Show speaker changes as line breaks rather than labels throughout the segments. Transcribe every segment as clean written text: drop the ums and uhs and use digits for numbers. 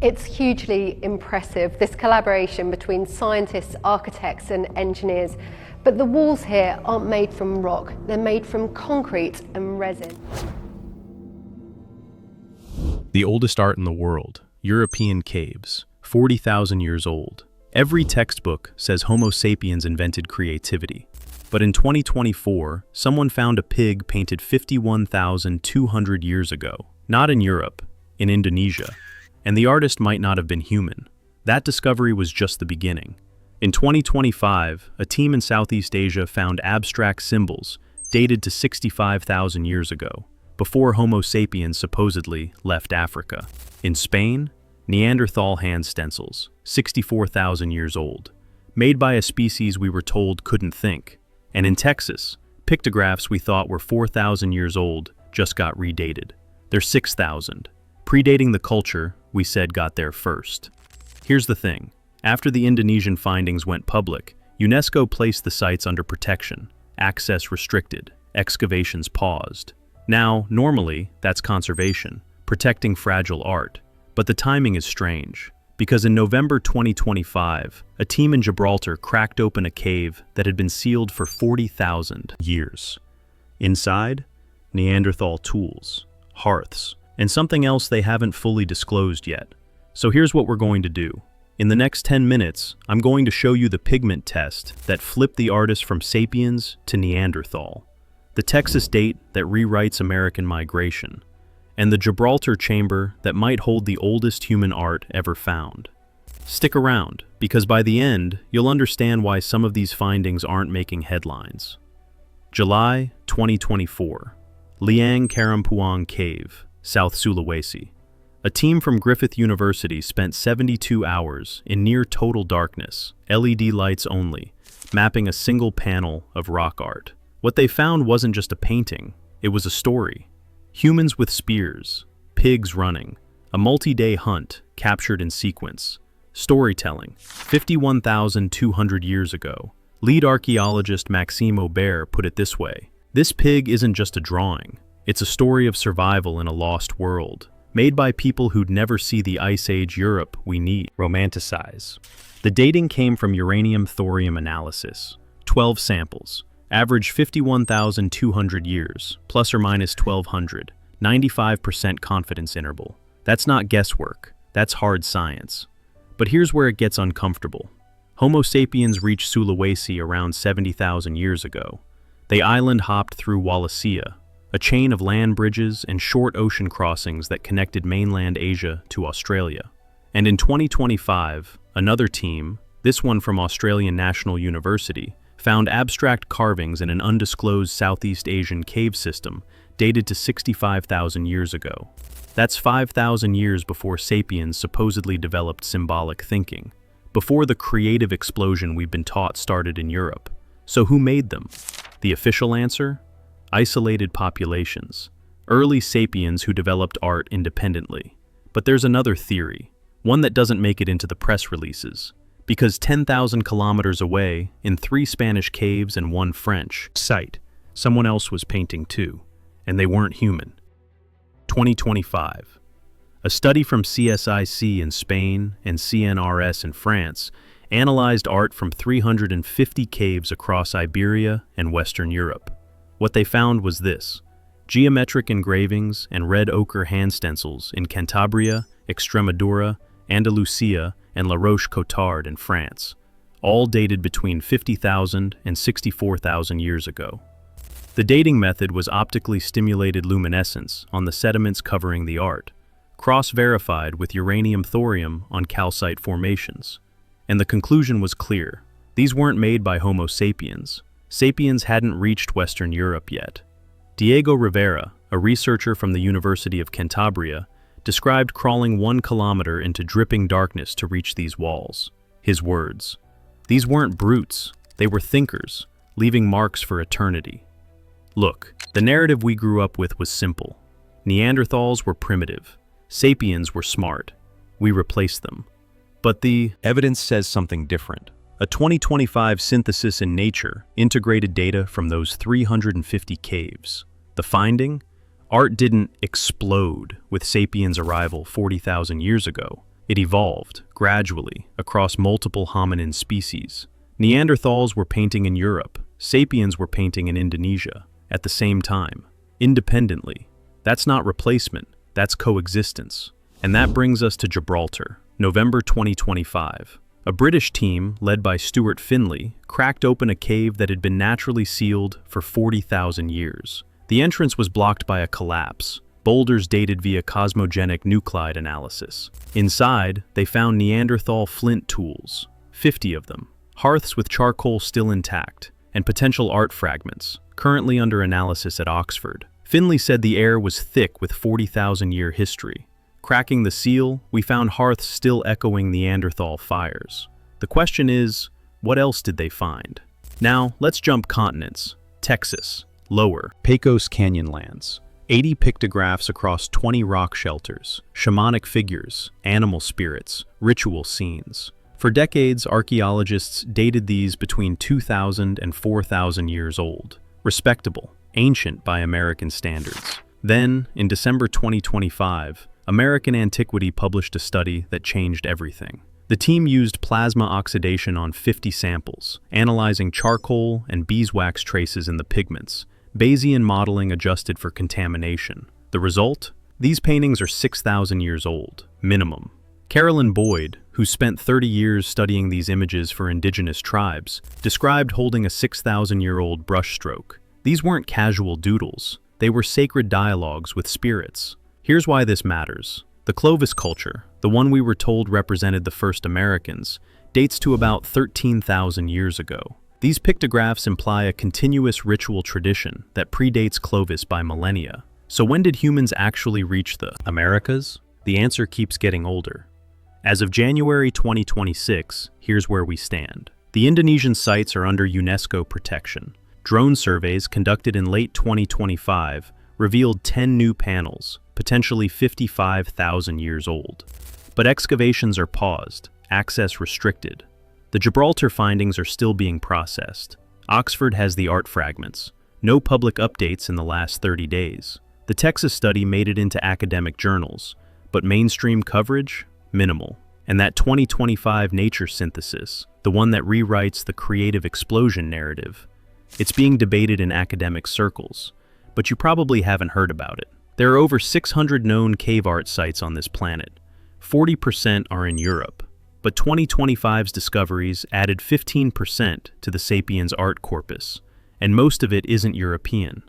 It's hugely impressive, this collaboration between scientists, architects and engineers. But the walls here aren't made from rock, they're made from concrete and resin.
The oldest art in the world, European caves, 40,000 years old. Every textbook says Homo sapiens invented creativity. But in 2024, someone found a pig painted 51,200 years ago. Not in Europe, in Indonesia. And the artist might not have been human. That discovery was just the beginning. In 2025, a team in Southeast Asia found abstract symbols dated to 65,000 years ago, before Homo sapiens supposedly left Africa. In Spain, Neanderthal hand stencils, 64,000 years old, made by a species we were told couldn't think. And in Texas, pictographs we thought were 4,000 years old just got redated. They're 6,000, predating the culture we said got there first. Here's the thing. After the Indonesian findings went public, UNESCO placed the sites under protection, access restricted, excavations paused. Now, normally, that's conservation, protecting fragile art. But the timing is strange, because in November 2025, a team in Gibraltar cracked open a cave that had been sealed for 40,000 years. Inside, Neanderthal tools, hearths, and something else they haven't fully disclosed yet. So here's what we're going to do. In the next 10 minutes, I'm going to show you the pigment test that flipped the artist from sapiens to Neanderthal, the Texas date that rewrites American migration, and the Gibraltar chamber that might hold the oldest human art ever found. Stick around, because by the end, you'll understand why some of these findings aren't making headlines. July 2024, Liang Karampuang Cave, South Sulawesi. A team from Griffith University spent 72 hours in near total darkness, LED lights only, mapping a single panel of rock art. What they found wasn't just a painting, it was a story. Humans with spears, pigs running, a multi-day hunt captured in sequence. Storytelling, 51,200 years ago. Lead archaeologist Maxime Aubert put it this way: "This pig isn't just a drawing, it's a story of survival in a lost world, made by people who'd never see the Ice Age Europe we need." Romanticize. The dating came from uranium-thorium analysis. 12 samples, average 51,200 years, plus or minus 1,200, 95% confidence interval. That's not guesswork, that's hard science. But here's where it gets uncomfortable. Homo sapiens reached Sulawesi around 70,000 years ago. They island hopped through Wallacea, a chain of land bridges and short ocean crossings that connected mainland Asia to Australia. And in 2025, another team, this one from Australian National University, found abstract carvings in an undisclosed Southeast Asian cave system dated to 65,000 years ago. That's 5,000 years before sapiens supposedly developed symbolic thinking, before the creative explosion we've been taught started in Europe. So who made them? The official answer? Isolated populations, early sapiens who developed art independently. But there's another theory, one that doesn't make it into the press releases, because 10,000 kilometers away, in 3 Spanish caves and 1 French site, someone else was painting too, and they weren't human. 2025. A study from CSIC in Spain and CNRS in France analyzed art from 350 caves across Iberia and Western Europe. What they found was this: geometric engravings and red ochre hand stencils in Cantabria, Extremadura, Andalusia, and La Roche-Cotard in France, all dated between 50,000 and 64,000 years ago. The dating method was optically stimulated luminescence on the sediments covering the art, cross-verified with uranium-thorium on calcite formations. And the conclusion was clear. These weren't made by Homo sapiens. Sapiens hadn't reached Western Europe yet. Diego Rivera, a researcher from the University of Cantabria, described crawling 1 kilometer into dripping darkness to reach these walls. His words: "These weren't brutes, they were thinkers, leaving marks for eternity." Look, the narrative we grew up with was simple. Neanderthals were primitive. Sapiens were smart. We replaced them. But the evidence says something different. A 2025 synthesis in Nature integrated data from those 350 caves. The finding? Art didn't explode with sapiens' arrival 40,000 years ago. It evolved, gradually, across multiple hominin species. Neanderthals were painting in Europe, sapiens were painting in Indonesia, at the same time, independently. That's not replacement, that's coexistence. And that brings us to Gibraltar, November 2025. A British team, led by Stuart Finlay, cracked open a cave that had been naturally sealed for 40,000 years. The entrance was blocked by a collapse, boulders dated via cosmogenic nuclide analysis. Inside, they found Neanderthal flint tools, 50 of them, hearths with charcoal still intact, and potential art fragments, currently under analysis at Oxford. Finlay said the air was thick with 40,000-year history. Cracking the seal, we found hearths still echoing Neanderthal fires. The question is, what else did they find? Now, let's jump continents. Texas, lower, Pecos Canyonlands. 80 pictographs across 20 rock shelters, shamanic figures, animal spirits, ritual scenes. For decades, archaeologists dated these between 2,000 and 4,000 years old. Respectable, ancient by American standards. Then, in December 2025, American Antiquity published a study that changed everything. The team used plasma oxidation on 50 samples, analyzing charcoal and beeswax traces in the pigments, Bayesian modeling adjusted for contamination. The result? These paintings are 6,000 years old, minimum. Carolyn Boyd, who spent 30 years studying these images for indigenous tribes, described holding a 6,000-year-old brushstroke. These weren't casual doodles, they were sacred dialogues with spirits. Here's why this matters. The Clovis culture, the one we were told represented the first Americans, dates to about 13,000 years ago. These pictographs imply a continuous ritual tradition that predates Clovis by millennia. So when did humans actually reach the Americas? The answer keeps getting older. As of January 2026, here's where we stand. The Indonesian sites are under UNESCO protection. Drone surveys conducted in late 2025 revealed 10 new panels, potentially 55,000 years old. But excavations are paused, access restricted. The Gibraltar findings are still being processed. Oxford has the art fragments. No public updates in the last 30 days. The Texas study made it into academic journals, but mainstream coverage? Minimal. And that 2025 Nature synthesis, the one that rewrites the creative explosion narrative, it's being debated in academic circles, but you probably haven't heard about it. There are over 600 known cave art sites on this planet. 40% are in Europe, but 2025's discoveries added 15% to the sapiens art corpus, and most of it isn't European.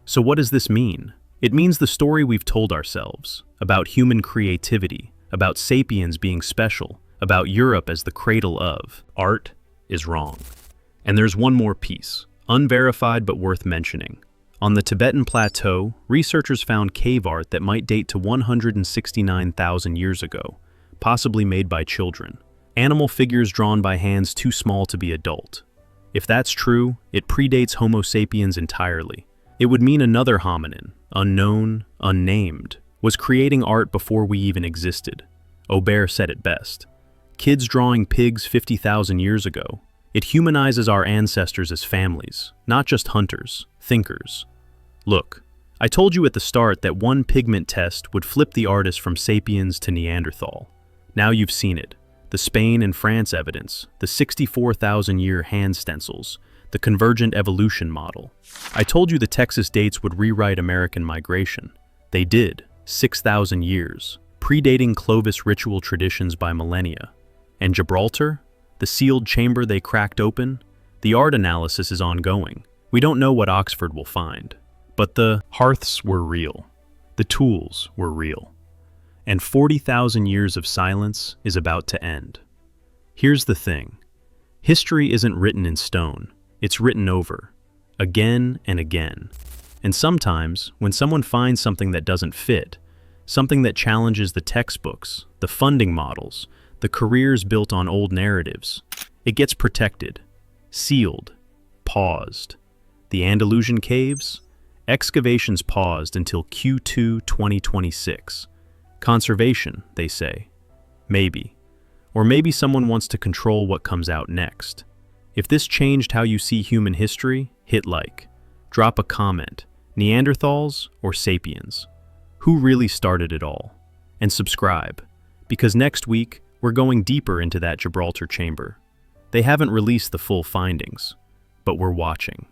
So what does this mean? It means the story we've told ourselves, about human creativity, about sapiens being special, about Europe as the cradle of art, is wrong. And there's one more piece, unverified but worth mentioning. On the Tibetan Plateau, researchers found cave art that might date to 169,000 years ago, possibly made by children. Animal figures drawn by hands too small to be adult. If that's true, it predates Homo sapiens entirely. It would mean another hominin, unknown, unnamed, was creating art before we even existed. Aubert said it best. Kids drawing pigs 50,000 years ago. It humanizes our ancestors as families, not just hunters, thinkers. Look, I told you at the start that one pigment test would flip the artist from sapiens to Neanderthal. Now you've seen it. The Spain and France evidence, the 64,000-year hand stencils, the convergent evolution model. I told you the Texas dates would rewrite American migration. They did, 6,000 years, predating Clovis ritual traditions by millennia. And Gibraltar? The sealed chamber they cracked open? The art analysis is ongoing. We don't know what Oxford will find. But the hearths were real. The tools were real. And 40,000 years of silence is about to end. Here's the thing. History isn't written in stone. It's written over, again and again. And sometimes, when someone finds something that doesn't fit, something that challenges the textbooks, the funding models, the careers built on old narratives, it gets protected, sealed, paused. The Andalusian caves? Excavations paused until Q2 2026. Conservation, they say. Maybe. Or maybe someone wants to control what comes out next. If this changed how you see human history, hit like. Drop a comment. Neanderthals or sapiens? Who really started it all? And subscribe. Because next week, we're going deeper into that Gibraltar chamber. They haven't released the full findings, but we're watching.